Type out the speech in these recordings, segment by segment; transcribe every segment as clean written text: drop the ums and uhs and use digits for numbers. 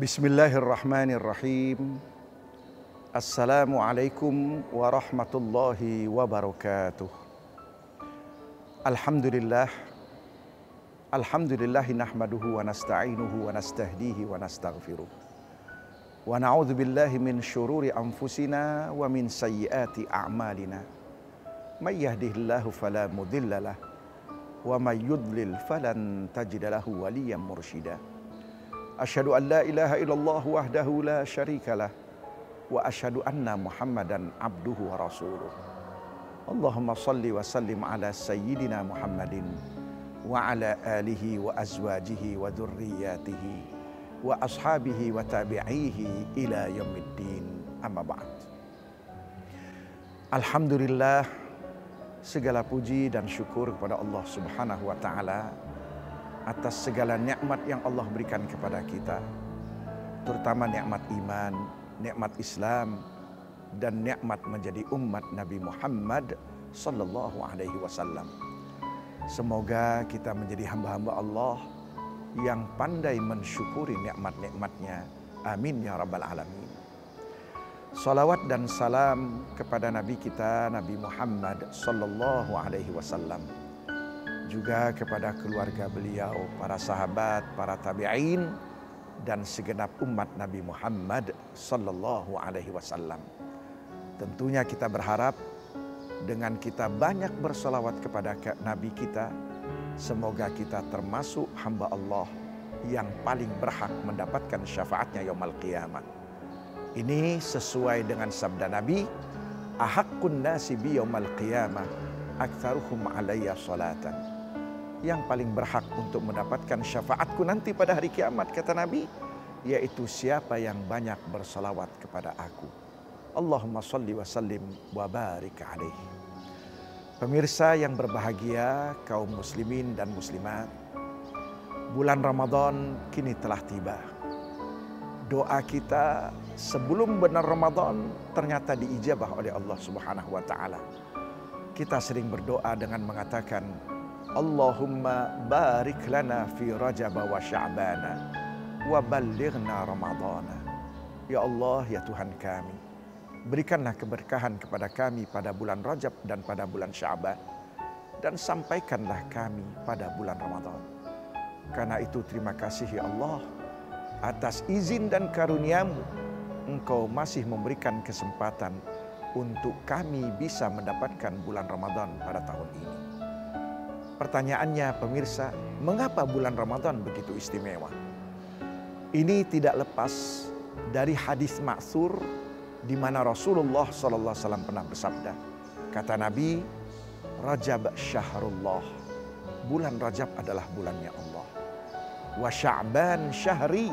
Bismillahirrahmanirrahim. Assalamualaikum warahmatullahi wabarakatuh. Alhamdulillah. Alhamdulillahi nahmaduhu wa nasta'inuhu wa nastahdihi wa nastaghfiruh. Wa na'udzu billahi min syururi anfusina wa min sayyiati a'malina. May yahdihillahu fala mudhillalah wa may yudlil falan tajida lahu waliyyan mursyida. Asyhadu an la ilaha illallah wahdahu la syarikalah wa asyhadu anna Muhammadan abduhu wa rasuluh. Allahumma salli wa sallim ala sayyidina Muhammadin wa ala alihi wa azwajihi wa dzurriyyatihi wa ashabihi wa tabi'ihi ila yaumiddin. Amma ba'd. Alhamdulillah, segala puji dan syukur kepada Allah Subhanahu wa taala atas segala nikmat yang Allah berikan kepada kita, terutama nikmat iman, nikmat Islam, dan nikmat menjadi umat Nabi Muhammad sallallahu alaihi wasallam. Semoga kita menjadi hamba-hamba Allah yang pandai mensyukuri nikmat-nikmatnya. Amin ya rabbal alamin. Salawat dan salam kepada Nabi kita Nabi Muhammad sallallahu alaihi wasallam, juga kepada keluarga beliau, para sahabat, para tabi'in, dan segenap umat Nabi Muhammad sallallahu alaihi wasallam. Tentunya kita berharap dengan kita banyak bersolawat kepada Nabi kita, semoga kita termasuk hamba Allah yang paling berhak mendapatkan syafaatnya yaumul qiyamah. Ini sesuai dengan sabda Nabi, ahaqqun nasi bi yaumil qiyamah aktsaruhum alayya salatan. Yang paling berhak untuk mendapatkan syafaatku nanti pada hari kiamat, kata Nabi, yaitu siapa yang banyak bersalawat kepada aku. Allahumma salli wa sallim wa barik alaihi. Pemirsa yang berbahagia, kaum muslimin dan muslimat, bulan Ramadan kini telah tiba. Doa kita sebelum benar Ramadan ternyata diijabah oleh Allah Subhanahu wa taala. Kita sering berdoa dengan mengatakan, Allahumma barik lana fi Rajab wa Sya'bana wa ballighna Ramadana. Ya Allah, ya Tuhan kami, berikanlah keberkahan kepada kami pada bulan Rajab dan pada bulan Sya'ban, dan sampaikanlah kami pada bulan Ramadan. Karena itu terima kasih ya Allah atas izin dan karunia-Mu, Engkau masih memberikan kesempatan untuk kami bisa mendapatkan bulan Ramadan pada tahun ini. Pertanyaannya pemirsa, mengapa bulan Ramadan begitu istimewa? Ini tidak lepas dari hadis ma'tsur di mana Rasulullah SAW pernah bersabda. Kata Nabi, Rajab syahrullah, bulan Rajab adalah bulannya Allah. Wa Sya'ban syahri,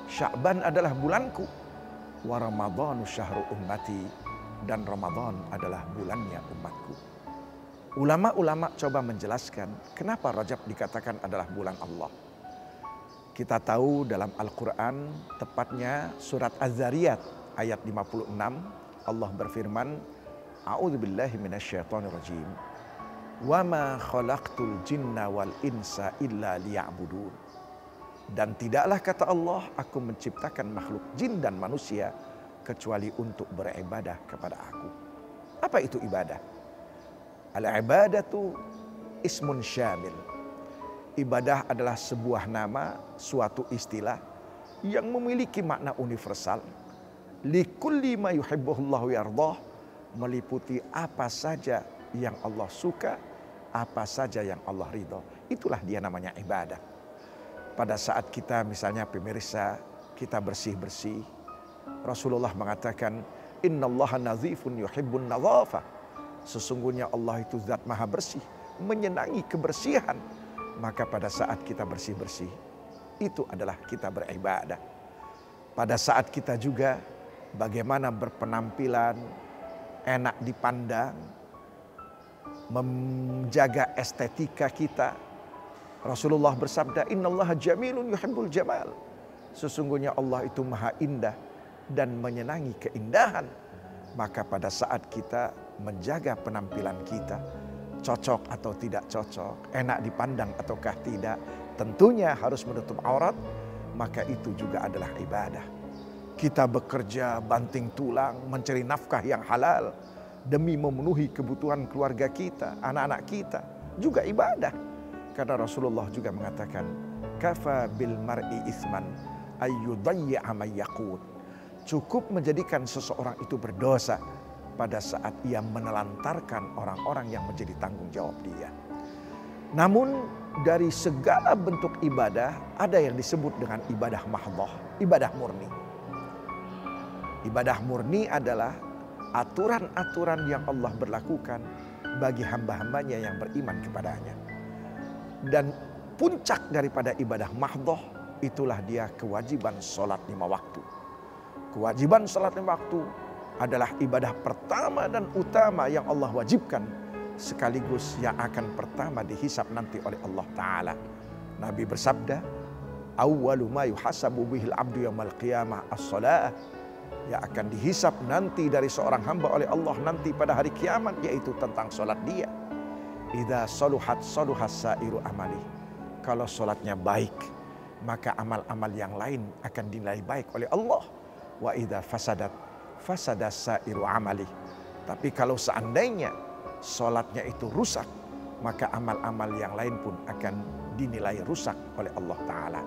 Sya'ban adalah bulanku. Wa Ramadhanu syahru ummati, dan Ramadan adalah bulannya umatku. Ulama-ulama coba menjelaskan kenapa Rajab dikatakan adalah bulan Allah. Kita tahu dalam Al-Quran, tepatnya surat Az-Zariyat ayat 56, Allah berfirman, A'udzubillahi minasyaitonirrajim. Wa ma khalaqtul jinna wal insa illa liya'budun. Dan tidaklah, kata Allah, aku menciptakan makhluk jin dan manusia kecuali untuk beribadah kepada aku. Apa itu ibadah? Al-ibadatu ismun syamil. Ibadah adalah sebuah nama, suatu istilah yang memiliki makna universal. Likulli ma yuhibbuhullahu yardah, meliputi apa saja yang Allah suka, apa saja yang Allah ridha. Itulah dia namanya ibadah. Pada saat kita misalnya pemirsa, kita bersih-bersih, Rasulullah mengatakan, innallaha nazifun yuhibbun nadhafah. Sesungguhnya Allah itu zat maha bersih, menyenangi kebersihan. Maka pada saat kita bersih-bersih, itu adalah kita beribadah. Pada saat kita juga bagaimana berpenampilan, enak dipandang, menjaga estetika kita. Rasulullah bersabda, innallaha jamilun yuhibbul jamal. Sesungguhnya Allah itu maha indah dan menyenangi keindahan. Maka pada saat kita menjaga penampilan kita, cocok atau tidak cocok, enak dipandang ataukah tidak, tentunya harus menutup aurat, maka itu juga adalah ibadah. Kita bekerja banting tulang mencari nafkah yang halal demi memenuhi kebutuhan keluarga kita, anak-anak kita, juga ibadah. Karena Rasulullah juga mengatakan, kafa bil mar'i isman ayyudayya ma yaqut. Cukup menjadikan seseorang itu berdosa pada saat ia menelantarkan orang-orang yang menjadi tanggung jawab dia. Namun dari segala bentuk ibadah ada yang disebut dengan ibadah mahdhah, ibadah murni. Ibadah murni adalah aturan-aturan yang Allah berlakukan bagi hamba-hambanya yang beriman kepadanya. Dan puncak daripada ibadah mahdhah itulah dia kewajiban sholat 5 waktu. Kewajiban sholat 5 waktu adalah ibadah pertama dan utama yang Allah wajibkan, sekaligus yang akan pertama dihisab nanti oleh Allah Ta'ala. Nabi bersabda, awwalu ma yuhasabu bihil abdu yaumal qiyamah as-salah. Yang akan dihisab nanti dari seorang hamba oleh Allah nanti pada hari kiamat, yaitu tentang sholat dia. Idza saluhat saluhas sairu amali. Kalau sholatnya baik, maka amal-amal yang lain akan dinilai baik oleh Allah. Wa idza fasadat fasadas sairu amali. Tapi kalau seandainya sholatnya itu rusak, maka amal-amal yang lain pun akan dinilai rusak oleh Allah Ta'ala.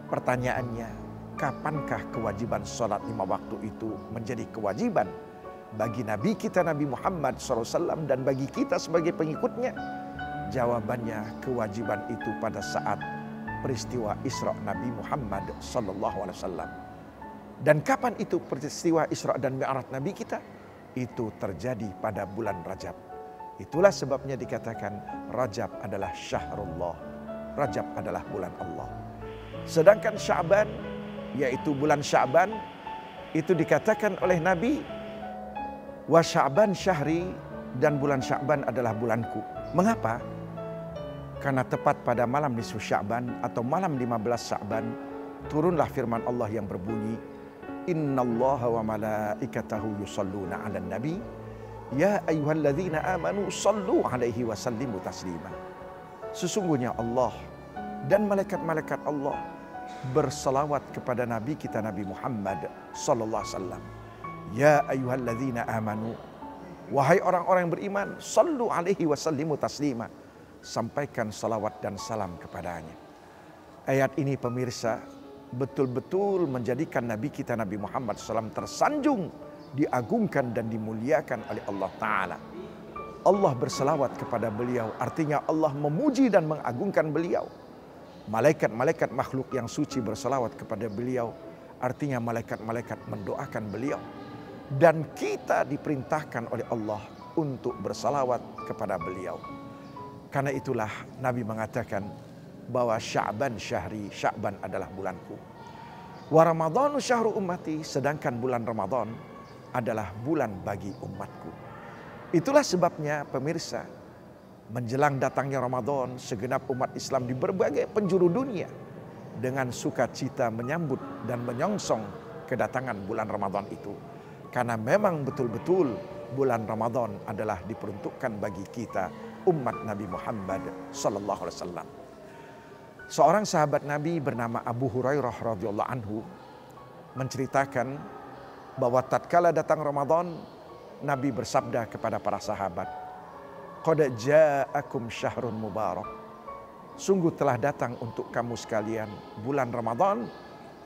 Pertanyaannya, kapankah kewajiban sholat 5 waktu itu menjadi kewajiban bagi Nabi kita Nabi Muhammad SAW dan bagi kita sebagai pengikutnya? Jawabannya, kewajiban itu pada saat peristiwa Isra Nabi Muhammad SAW. Dan kapan itu peristiwa Isra dan Mi'raj Nabi kita? Itu terjadi pada bulan Rajab. Itulah sebabnya dikatakan Rajab adalah syahrullah. Rajab adalah bulan Allah. Sedangkan Sya'ban, yaitu bulan Sya'ban, itu dikatakan oleh Nabi, wa Sya'ban syahri, dan bulan Sya'ban adalah bulanku. Mengapa? Karena tepat pada malam nisfu Sya'ban atau malam 15 Sya'ban turunlah firman Allah yang berbunyi, innallaha wa malaikatahu yusalluna 'alan nabi ya ayyuhalladzina amanu sallu 'alaihi wa sallimu taslima. Sesungguhnya Allah dan malaikat-malaikat Allah bersalawat kepada Nabi kita Nabi Muhammad sallallahu alaihi wasallam. Ya ayyuhalladzina amanu, wahai orang-orang yang beriman, sallu alaihi wa sallimu taslima. Sampaikan salawat dan salam kepadanya. Ayat ini pemirsa betul-betul menjadikan Nabi kita Nabi Muhammad SAW tersanjung, diagungkan dan dimuliakan oleh Allah Ta'ala. Allah berselawat kepada beliau, artinya Allah memuji dan mengagungkan beliau. Malaikat-malaikat makhluk yang suci berselawat kepada beliau, artinya malaikat-malaikat mendoakan beliau. Dan kita diperintahkan oleh Allah untuk berselawat kepada beliau. Karena itulah Nabi mengatakan bahwa Sya'ban syahri, Sya'ban adalah bulanku. Wa Ramadhanu syahru ummati, sedangkan bulan Ramadan adalah bulan bagi umatku. Itulah sebabnya pemirsa, menjelang datangnya Ramadan, segenap umat Islam di berbagai penjuru dunia dengan sukacita menyambut dan menyongsong kedatangan bulan Ramadan itu. Karena memang betul-betul bulan Ramadan adalah diperuntukkan bagi kita umat Nabi Muhammad sallallahu alaihi wasallam. Seorang sahabat Nabi bernama Abu Hurairah radhiyallahu anhu menceritakan bahwa tatkala datang Ramadan, Nabi bersabda kepada para sahabat, "Qad ja'akum syahrun mubarak." Sungguh telah datang untuk kamu sekalian bulan Ramadan,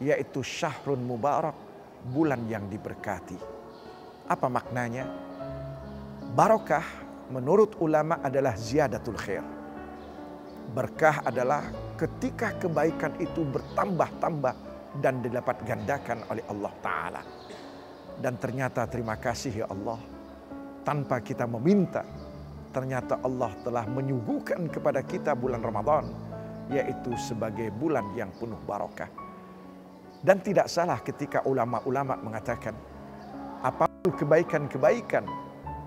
yaitu syahrun mubarak, bulan yang diberkati. Apa maknanya? Barakah menurut ulama adalah ziyadatul khair. Berkah adalah ketika kebaikan itu bertambah-tambah dan didapat gandakan oleh Allah Ta'ala. Dan ternyata terima kasih ya Allah, tanpa kita meminta, ternyata Allah telah menyuguhkan kepada kita bulan Ramadan, yaitu sebagai bulan yang penuh barakah. Dan tidak salah ketika ulama-ulama mengatakan, apapun kebaikan-kebaikan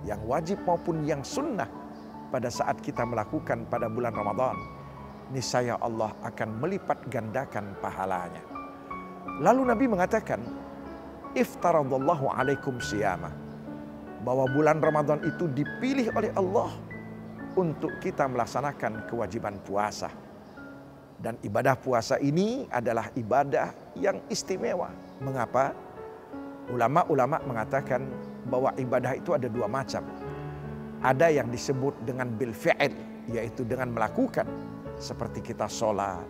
yang wajib maupun yang sunnah pada saat kita melakukan pada bulan Ramadan, niscaya Allah akan melipat gandakan pahalanya. Lalu Nabi mengatakan, iftaradallahu alaikum siyama, bahwa bulan Ramadan itu dipilih oleh Allah untuk kita melaksanakan kewajiban puasa. Dan ibadah puasa ini adalah ibadah yang istimewa. Mengapa? Ulama-ulama mengatakan bahwa ibadah itu ada dua macam. Ada yang disebut dengan bil fi'il, yaitu dengan melakukan. Seperti kita sholat,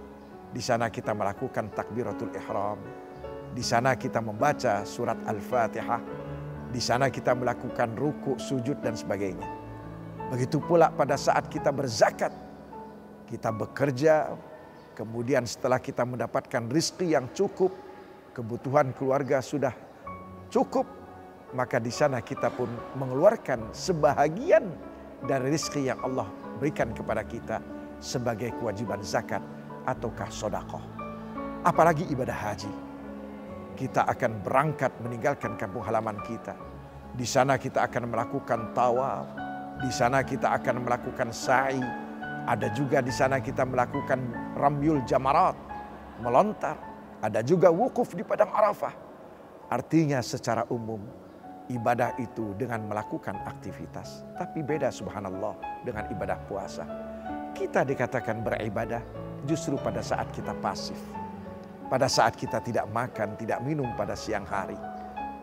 di sana kita melakukan takbiratul ihram. Di sana kita membaca surat Al-Fatihah. Di sana kita melakukan ruku, sujud dan sebagainya. Begitu pula pada saat kita berzakat. Kita bekerja, kemudian setelah kita mendapatkan rizki yang cukup, kebutuhan keluarga sudah cukup, maka di sana kita pun mengeluarkan sebahagian dari rizki yang Allah berikan kepada kita sebagai kewajiban zakat ataukah sedekah. Apalagi ibadah haji. Kita akan berangkat meninggalkan kampung halaman kita. Di sana kita akan melakukan tawaf, di sana kita akan melakukan sa'i. Ada juga di sana kita melakukan ramyul jamarat, melontar. Ada juga wukuf di padang Arafah. Artinya secara umum ibadah itu dengan melakukan aktivitas. Tapi beda subhanallah dengan ibadah puasa. Kita dikatakan beribadah justru pada saat kita pasif. Pada saat kita tidak makan, tidak minum pada siang hari.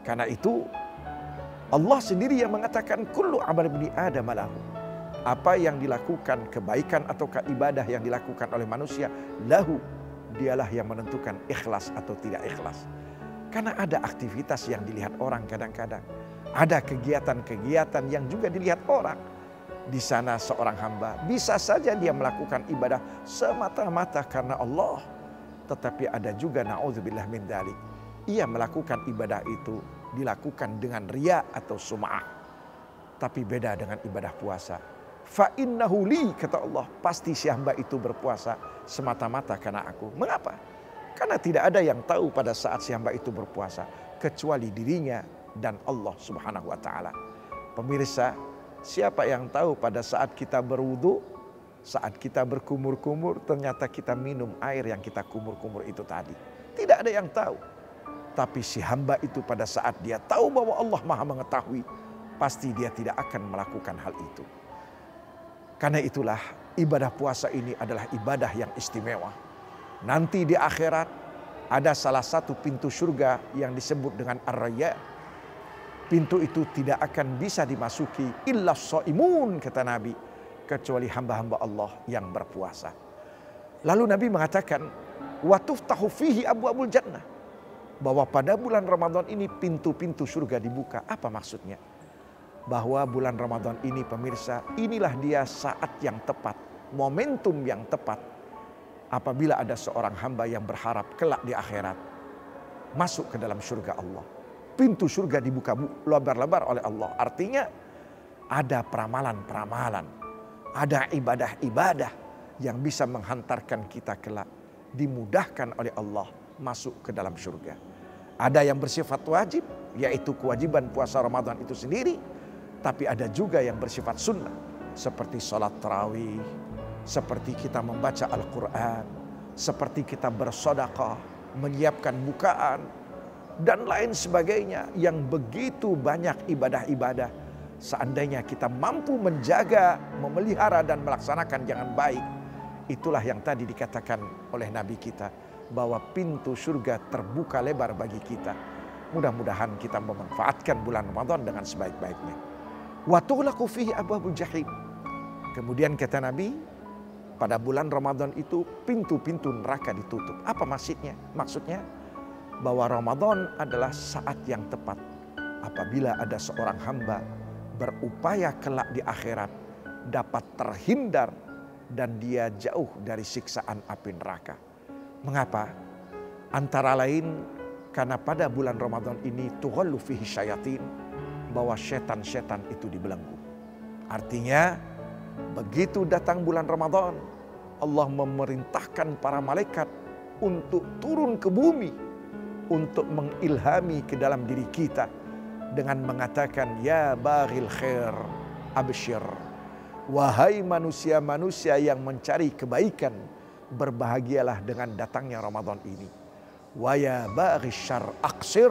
Karena itu Allah sendiri yang mengatakan kullu amal ibni adam lahu. Apa yang dilakukan, kebaikan atau ibadah yang dilakukan oleh manusia, lahu, dialah yang menentukan ikhlas atau tidak ikhlas. Karena ada aktivitas yang dilihat orang kadang-kadang. Ada kegiatan-kegiatan yang juga dilihat orang. Di sana seorang hamba bisa saja dia melakukan ibadah semata-mata karena Allah. Tetapi ada juga na'udzubillah min dzalik. Ia melakukan ibadah itu dilakukan dengan riya atau sum'ah. Tapi beda dengan ibadah puasa. Fa innahu li, kata Allah, pasti si hamba itu berpuasa semata-mata karena aku. Mengapa? Karena tidak ada yang tahu pada saat si hamba itu berpuasa kecuali dirinya dan Allah Subhanahu wa taala. Pemirsa, siapa yang tahu pada saat kita berwudu, saat kita berkumur-kumur ternyata kita minum air yang kita kumur-kumur itu tadi. Tidak ada yang tahu. Tapi si hamba itu pada saat dia tahu bahwa Allah Maha mengetahui, pasti dia tidak akan melakukan hal itu. Karena itulah ibadah puasa ini adalah ibadah yang istimewa. Nanti di akhirat ada salah satu pintu surga yang disebut dengan Ar-Rayyan. Pintu itu tidak akan bisa dimasuki illa shaimun, kata Nabi, kecuali hamba-hamba Allah yang berpuasa. Lalu Nabi mengatakan wa tuftahu fihi abwabul jannah, bahwa pada bulan Ramadan ini pintu-pintu surga dibuka. Apa maksudnya? Bahwa bulan Ramadan ini pemirsa, inilah dia saat yang tepat, momentum yang tepat apabila ada seorang hamba yang berharap kelak di akhirat masuk ke dalam surga Allah. Pintu surga dibuka lebar-lebar oleh Allah. Artinya ada peramalan-peramalan, ada ibadah-ibadah yang bisa menghantarkan kita kelak dimudahkan oleh Allah masuk ke dalam surga. Ada yang bersifat wajib, yaitu kewajiban puasa Ramadan itu sendiri. Tapi ada juga yang bersifat sunnah, seperti sholat tarawih, seperti kita membaca Al-Quran, seperti kita bersedekah, menyiapkan bukaan, dan lain sebagainya. Yang begitu banyak ibadah-ibadah. Seandainya kita mampu menjaga, memelihara dan melaksanakan dengan baik, itulah yang tadi dikatakan oleh Nabi kita, bahwa pintu surga terbuka lebar bagi kita. Mudah-mudahan kita memanfaatkan bulan Ramadan dengan sebaik-baiknya. Wa tughlaqu fihi abwabul jahim. Kemudian kata Nabi, pada bulan Ramadan itu pintu-pintu neraka ditutup. Apa maksudnya? Maksudnya bahwa Ramadan adalah saat yang tepat apabila ada seorang hamba berupaya kelak di akhirat dapat terhindar dan dia jauh dari siksaan api neraka. Mengapa? Antara lain karena pada bulan Ramadan ini tughallu fihi syayatin, bahwa setan-setan itu dibelenggu. Artinya begitu datang bulan Ramadan, Allah memerintahkan para malaikat untuk turun ke bumi, untuk mengilhami ke dalam diri kita dengan mengatakan, ya baghil khair absyir, wahai manusia-manusia yang mencari kebaikan, berbahagialah dengan datangnya Ramadan ini. Wa ya baghis syarr aqsir,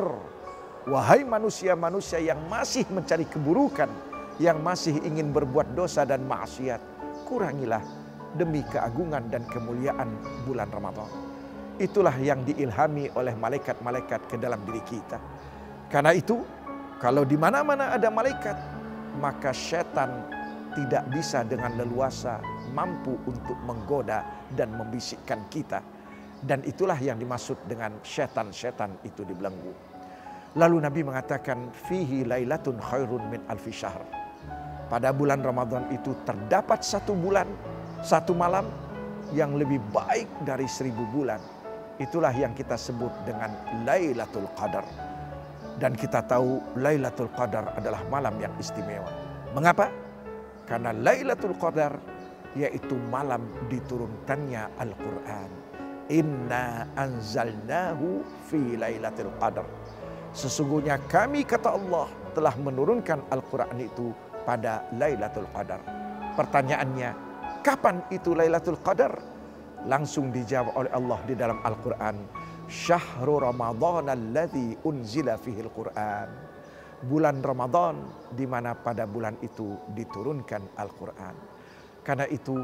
wahai manusia-manusia yang masih mencari keburukan, yang masih ingin berbuat dosa dan maksiat, kurangilah demi keagungan dan kemuliaan bulan Ramadan. Itulah yang diilhami oleh malaikat-malaikat ke dalam diri kita. Karena itu, kalau di mana-mana ada malaikat, maka setan tidak bisa dengan leluasa mampu untuk menggoda dan membisikkan kita. Dan itulah yang dimaksud dengan setan-setan itu dibelenggu. Lalu Nabi mengatakan, fihi lailatun khairun min alfi syahr. Pada bulan Ramadan itu terdapat satu malam yang lebih baik dari 1000 bulan. Itulah yang kita sebut dengan Lailatul Qadar. Dan kita tahu Lailatul Qadar adalah malam yang istimewa. Mengapa? Karena Lailatul Qadar yaitu malam diturunkannya Al-Quran. Inna anzalnahu fi Lailatul Qadar. Sesungguhnya kami, kata Allah, telah menurunkan Al-Quran itu pada Lailatul Qadar. Pertanyaannya, kapan itu Lailatul Qadar? Langsung dijawab oleh Allah di dalam Al-Quran. Syahrul Ramadan alladzi unzila fihi Al-Quran. Bulan Ramadan di mana pada bulan itu diturunkan Al-Quran. Karena itu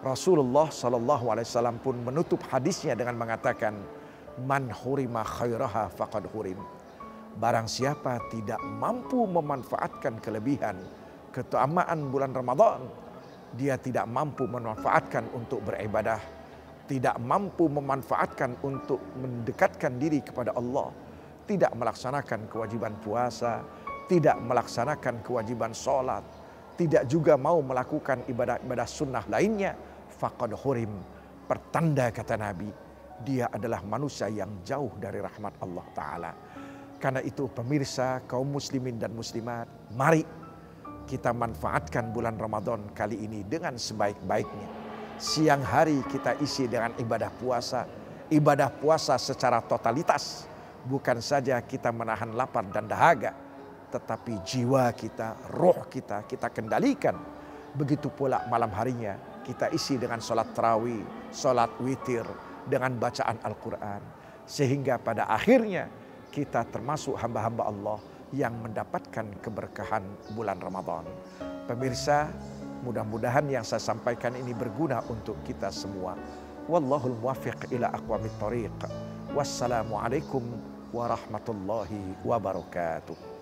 Rasulullah SAW pun menutup hadisnya dengan mengatakan, man hurima khairaha faqad hurim. Barang siapa tidak mampu memanfaatkan kelebihan keutamaan bulan Ramadan, dia tidak mampu memanfaatkan untuk beribadah, tidak mampu memanfaatkan untuk mendekatkan diri kepada Allah, tidak melaksanakan kewajiban puasa, tidak melaksanakan kewajiban sholat, tidak juga mau melakukan ibadah-ibadah sunnah lainnya, faqad hurim. Pertanda, kata Nabi, dia adalah manusia yang jauh dari rahmat Allah Ta'ala. Karena itu pemirsa, kaum muslimin dan muslimat, mari kita manfaatkan bulan Ramadan kali ini dengan sebaik-baiknya. Siang hari kita isi dengan ibadah puasa secara totalitas. Bukan saja kita menahan lapar dan dahaga, tetapi jiwa kita, roh kita kendalikan. Begitu pula malam harinya kita isi dengan sholat tarawih, sholat witir, dengan bacaan Al-Quran. Sehingga pada akhirnya kita termasuk hamba-hamba Allah yang mendapatkan keberkahan bulan Ramadan. Pemirsa, mudah-mudahan yang saya sampaikan ini berguna untuk kita semua. Wallahul muwaffiq ila aqwamit thoriq. Wassalamualaikum warahmatullahi wabarakatuh.